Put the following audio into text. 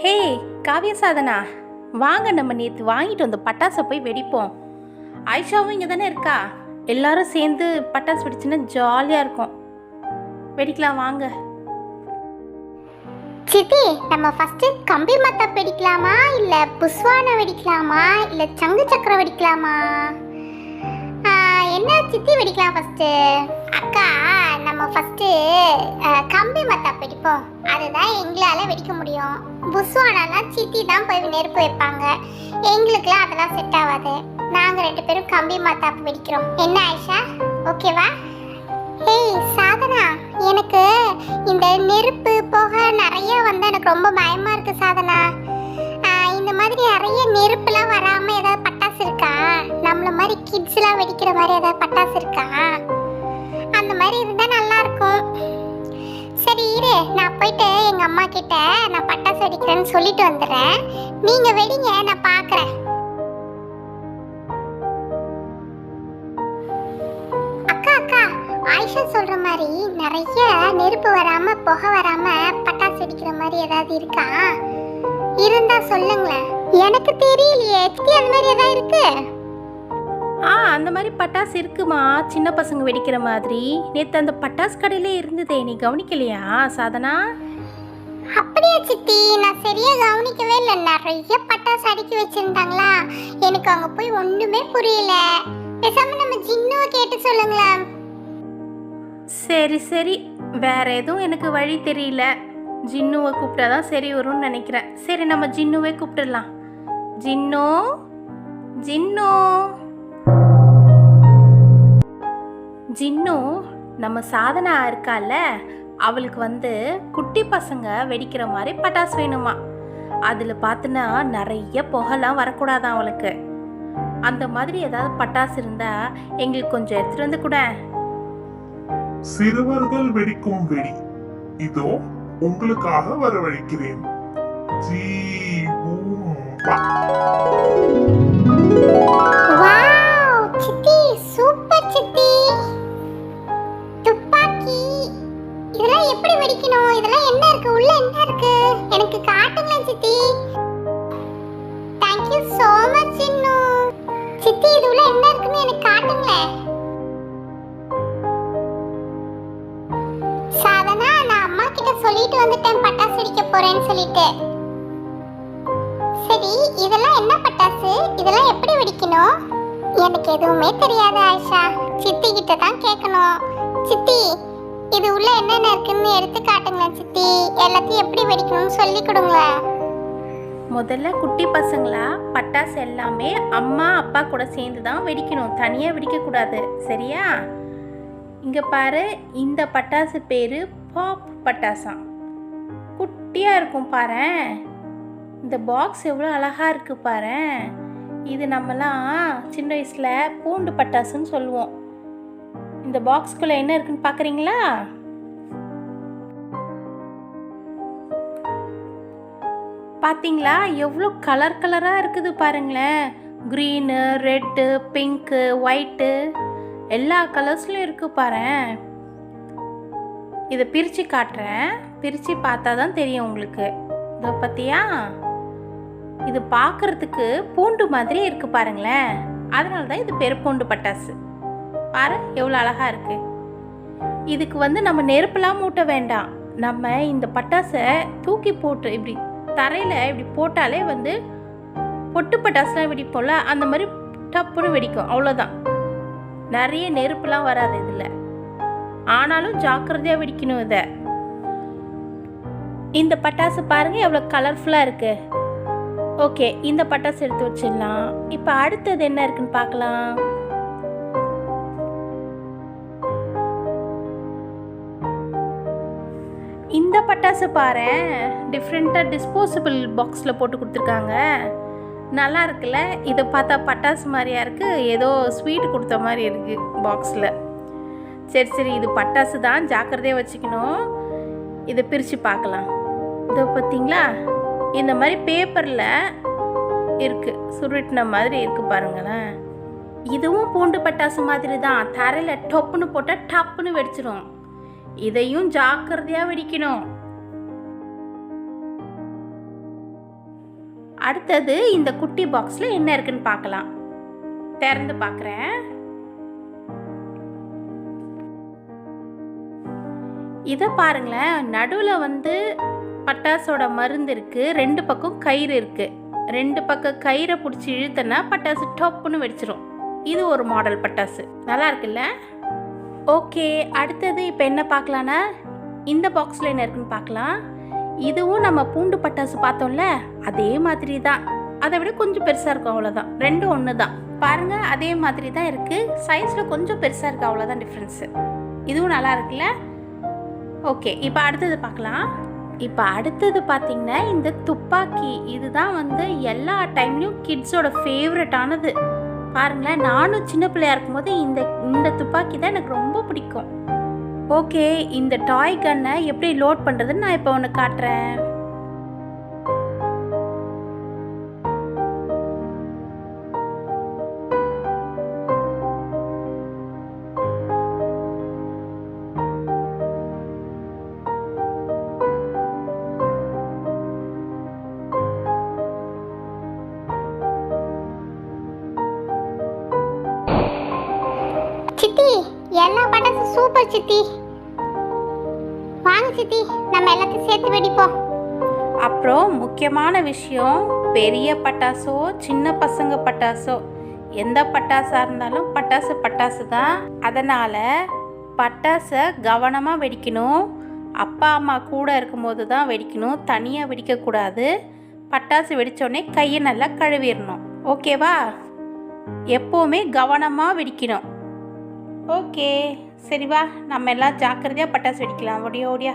ஹே காவிய சாதனா, வாங்க நம்ம நேற்று வாங்கிட்டு வந்த பட்டாசை போய் வெடிப்போம். ஆயிஷாவும் இங்கே தானே இருக்கா, எல்லாரும் சேர்ந்து பட்டாசு வெடிச்சுன்னா ஜாலியாக இருக்கும். வெடிக்கலாம் வாங்க. சித்தி, நம்ம ஃபர்ஸ்ட் கம்பி மத்தா வெடிக்கலாமா இல்ல புஸ்வான வெடிக்கலாமா இல்ல சங்கு சக்கரம் வெடிக்கலாமா? என்ன சித்தி வெடிக்கலாம் ஃபர்ஸ்ட்? அக்கா, நம்ம ஃபர்ஸ்ட் கம்பி மத்தா வெடிப்போம். அதுதான் எங்களால வெடிக்க முடியும். புஸ்வானா சித்தி தான் போய் நெருப்பு வைப்பாங்க. எங்களுக்குலாம் அதெல்லாம் செட் ஆகாது. நாங்க 2 பேரும் கம்பி மத்தா வெடிக்கிறோம். என்ன ஆயிஷா, ஓகேவா? ஏய் சாதனா, எனக்கு இந்த நெருப்பு புகை நிறைய வந்து எனக்கு ரொம்ப பயமா இருக்கு சாதனா. இந்த மாதிரி நிறைய நெருப்புலாம் வராம ஏதாவது பட்டாசு இருக்கா? நம்மள மாதிரி கிட்ஸ்லாம் வெடிக்கிற மாதிரி ஏதாவது பட்டாசு இருக்கா? அந்த மாதிரி இருந்தா நல்லா இருக்கும். சரி இரு, நான் போயிட்டு எங்க அம்மா கிட்ட நான் பட்டாசு வெடிக்கிறேன்னு சொல்லிட்டு வந்துடுறேன். நீங்க வெடிங்க, நான் பார்க்கறேன். ஆயிஷா சொல்ற மாதிரி நிறைய நெருப்பு வராம புகை வராம பட்டாசு வெடிக்கிற மாதிரி ஏதாவது இருக்கா? இருந்தா சொல்லுங்களேன், எனக்கு தெரியலையே. அந்த மாதிரி ஏதாவது இருக்கு? அந்த மாதிரி பட்டாசு இருக்குமா, சின்ன பசங்க வெடிக்கிற மாதிரி. நேற்று அந்த பட்டாசு கடையிலே இருந்ததே, நீ கவனிக்கலையா சாதனா? அப்படியா சித்தி, நான் சரியா கவனிக்கவே இல்லை. நிறைய பட்டாசு அடுக்கி வச்சிருந்தாங்களா, எனக்கு அங்க போய் ஒண்ணுமே புரியல. பேசாம நம்ம ஜின்னுவை கேட்டு சொல்லுங்களேன். சரி சரி, வேற எதுவும் எனக்கு வழி தெரியல. ஜின்னுவை கூப்பிட்டாதான் சரி வரும்னு நினைக்கிறேன். சரி, நம்ம ஜின்னுவே கூப்பிட்டுடலாம். ஜின்னு, ஜின்னு, ஜின்னு, நம்ம சாதனா இருக்கால, அவளுக்கு வந்து குட்டி பசங்க வெடிக்கிற மாதிரி பட்டாசு வேணுமா. அதில் பார்த்தினா நிறைய புகைலாம் வரக்கூடாதான் அவளுக்கு. அந்த மாதிரி ஏதாவது பட்டாசு இருந்தா எங்களுக்கு கொஞ்சம் எடுத்துட்டு வந்து கூட. சிறுவர்கள் வெடிக்கும் வெடி இதோ உங்களுக்காக வரவழைக்கிறேன். ஜீ பூம் பா. வாவ் சித்தி, சூப்பர் சித்தி. துப்பாக்கி, இதெல்லாம் எப்படி வெடிக்கணும்? இதெல்லாம் என்ன இருக்கு உள்ள? என்ன இருக்கு எனக்கு காட்டுங்க சித்தி. Thank you so much சின்னு. சித்தி, இது உள்ள என்ன இருக்குன்னு எனக்கு காட்டுங்க. சாதனா, நான் அம்மா கிட்ட சொல்லிட்டு வந்துட்டேன் பட்டாசு வெடிக்க போறேன்னு சொல்லிட்டு. சரி, இதெல்லாம் என்ன பட்டாசு? இதெல்லாம் எப்படி வெடிக்கணும்? எனக்கு எதுவுமே தெரியாது ஆயிஷா. சித்தி கிட்ட தான் கேட்கணும். சித்தி, இது உள்ள என்னென்ன இருக்குன்னு எடுத்து காட்டுங்களேன் சித்தி. எல்லாத்தையும் எப்படி வெடிக்கணும்னு சொல்லி கொடுங்களேன். முதல்ல குட்டி பசங்களா பட்டாசு எல்லாமே அம்மா அப்பா கூட சேர்ந்து தான் வெடிக்கணும், தனியாக வெடிக்கக்கூடாது, சரியா? இங்கே பாரு, இந்த பட்டாசு பேர் பாப் பட்டாசாம். குட்டியாக இருக்கும் பாரு. இந்த பாக்ஸ் எவ்வளோ அழகாக இருக்குது பாரு. இது நம்மலாம் சின்ன வயசில் பூண்டு பட்டாசுன்னு சொல்லுவோம். இந்த பாக்ஸ்குள்ளே என்ன இருக்குன்னு பார்க்குறீங்களா? பார்த்தீங்களா எவ்வளோ கலர் கலராக இருக்குது பாருங்களேன். க்ரீனு, ரெட்டு, பிங்க்கு, ஒயிட்டு, எல்லா கலர்ஸ்லையும் இருக்குது பாரு. இதை பிரித்து காட்டுறேன், பிரித்து பார்த்தா தான் தெரியும் உங்களுக்கு. இதை பார்த்தியா, இது பார்க்குறதுக்கு பூண்டு மாதிரி இருக்குது பாருங்களேன். அதனால தான் இது பேர் பூண்டு பட்டாசு. பாரு எவ்வளோ அழகாக இருக்குது. இதுக்கு வந்து நம்ம நெருப்புலாம் மூட்ட வேண்டாம். நம்ம இந்த பட்டாசை தூக்கி போட்டு இப்படி தரையில் இப்படி போட்டாலே வந்து பொட்டு பட்டாசுலாம் வெடிப்போம்ல, அந்த மாதிரி டப்புன்னு வெடிக்கும், அவ்வளோதான். நிறைய நெருப்புலாம் வராது இதில். ஆனாலும் ஜாக்கிரதையாக வெடிக்கணும் இதை. இந்த பட்டாசு பாருங்கள் எவ்வளோ கலர்ஃபுல்லாக இருக்குது. ஓகே, இந்த பட்டாசு எடுத்து வச்சிடலாம். இப்போ அடுத்தது என்ன இருக்குன்னு பார்க்கலாம். இந்த பட்டாசு பாரு, டிஃப்ரெண்ட்டாக டிஸ்போசபிள் பாக்ஸில் போட்டு கொடுத்துருக்காங்க. நல்லா இருக்குல்ல? இதை பார்த்தா பட்டாசு மாதிரியா இருக்குது, ஏதோ ஸ்வீட் கொடுத்த மாதிரி இருக்குது பாக்ஸில். சரி சரி, இது பட்டாசு தான், ஜாக்கிரதையாக வச்சுக்கணும். இதை பிரித்து பார்க்கலாம். இதை பார்த்தீங்களா, இந்த மாதிரி பேப்பரில் இருக்குது, சுருட்டின மாதிரி இருக்குது பாருங்களேன். இதுவும் பூண்டு பட்டாசு மாதிரி தான், தரையில் டொப்புன்னு போட்டால் டப்புன்னு வெடிச்சிடும். இதையும் ஜாக்கிரதையாக வெடிக்கணும். அடுத்தது இந்த குட்டி பாக்ஸில் என்ன இருக்குன்னு பார்க்கலாம். திறந்து பார்க்குறேன். இதை பாருங்களேன், நடுவில் வந்து பட்டாசோட மருந்து இருக்குது, 2 பக்கம் கயிறு இருக்குது. 2 பக்கம் கயிறை பிடிச்சி இழுத்தனா பட்டாசு டொப்புன்னு வெடிச்சிடும். இது ஒரு மாடல் பட்டாசு, நல்லா இருக்குல்ல? ஓகே, அடுத்தது இப்போ என்ன பார்க்கலான்னா இந்த பாக்ஸில் என்ன இருக்குன்னு பார்க்கலாம். இதுவும் நம்ம பூண்டு பட்டாசு பார்த்தோம்ல, அதே மாதிரி தான், அதை விட கொஞ்சம் பெருசாக இருக்கும், அவ்வளோதான். ரெண்டும் ஒன்று தான் பாருங்க, அதே மாதிரி தான் இருக்குது. சைஸில் கொஞ்சம் பெருசாக இருக்குது, அவ்வளோதான் டிஃப்ரென்ஸு. இதுவும் நல்லா இருக்குல்ல? ஓகே, இப்போ அடுத்தது பார்க்கலாம். இப்போ அடுத்தது பார்த்திங்கன்னா இந்த துப்பாக்கி. இதுதான் வந்து எல்லா டைம்லையும் கிட்ஸோட ஃபேவரட்டானது. பாருங்களேன், நானும் சின்ன பிள்ளையா இருக்கும்போது இந்த துப்பாக்கி தான் எனக்கு ரொம்ப பிடிக்கும். ஓகே, இந்த டாய் கன்னை எப்படி லோட் பண்ணுறதுன்னு நான் இப்போ ஒன்று காட்டுறேன். சித்தி, எல்லா பட்டாசும் சூப்பர் சித்தி. வாங்க சித்தி, நம்ம எல்லாத்தையும் சேர்த்து வெடிப்போம். அப்புறம் முக்கியமான விஷயம், பெரிய பட்டாசோ சின்ன பசங்க பட்டாசோ எந்த பட்டாசாக இருந்தாலும் பட்டாசு தான். அதனால் பட்டாசை கவனமாக வெடிக்கணும். அப்பா அம்மா கூட இருக்கும்போது தான் வெடிக்கணும், தனியாக வெடிக்கக்கூடாது. பட்டாசு வெடித்தோடனே கையை நல்லா கழுவிடணும், ஓகேவா? எப்போவுமே கவனமாக வெடிக்கணும். ஓகே, சரி வா, நம்ம எல்லாம் ஜாக்கிரதையாக பட்டாசு வெடிக்கலாம். ஓடியா.